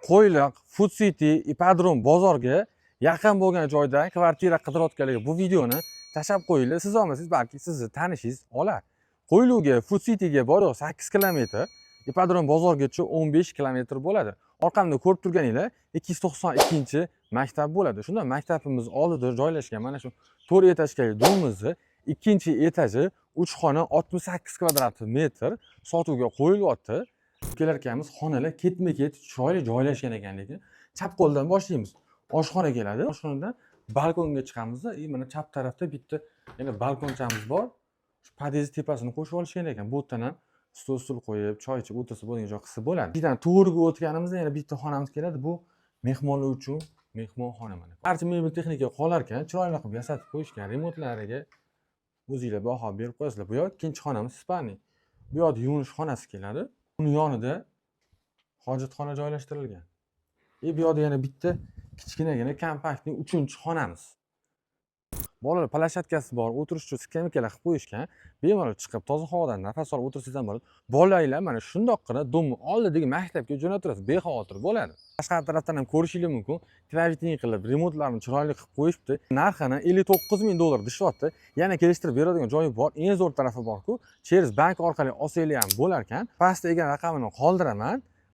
Qo'yliq, Food City, Ipodrom bozorga yaqin bo'lgan joydan kvartira qidirayotganlarga bu videoni tashlab qo'yinglar. Siz olmasangiz balki sizni tanishingiz olar. Qo'yliqga, Food Cityga boriq 8 kilometr, Ipodrom bozorgacha 15 kilometr bo'ladi. Orqamda ko'rib turganinglar 292-maktab bo'ladi. Shunda maktabimiz oldida joylashgan mana shu 4 etajli domimizni 2-etaji 3 xona 68 kvadrat metr sotuvga qo'yilyapti. Ukalar akamiz xonalar ketma-ket chiroyli joylashgan ekan, lekin chap qo'ldan boshlaymiz. Oshxona keladi. Oshxonadan balkonga chiqamiz. Mana chap tarafda bitta yana balkonchamiz bor. Shu pod'ezd tepasini qo'shib olishgan ekan. Bu yerdan ham stol qo'yib, choy ichib o'tirsa bo'ladigan joy qilsa bo'ladi. Bizdan to'g'riga o'tganimizda yana bitta xonamiz keladi. Bu mehmonlar uchun mehmonxona mana. Barcha mebel texnika qolar ekan, chiroyli qilib yasatib qo'yishgan. Remontlariga o'zingizlar baho berib qo'yasizlar. Bu yoq ikkinchi xonamiz spalni. Bu yoqda yuvinish xonasi keladi. Uning yonida hojatxona joylashtirilgan. Bu yoqda yana bitta kichkinagina kompaktning 3-xonamiz. Bolalar plashatkasi bor, o'tirish uchun skameykalar qilib qo'yishgan. Bemalol chiqib toza havodan nafas olib o'tirsangiz ham bo'ladi. Bolalar mana shundoqqina domni oldidagi maktabga jo'natirasiz, bexavotir bo'ladi. Tashqari tarafdan ham ko'rishingiz mumkin. Traviting qilib, remontlarni chiroyli qilib qo'yishibdi. Narxini $59,000 deyapti. Yana kelishtirib beradigan joyi bor. Eng zo'r tarafi bor-ku, Cheers Bank orqali olsanglar ham bo'lar ekan. Pastda ekan raqamini qoldiraman.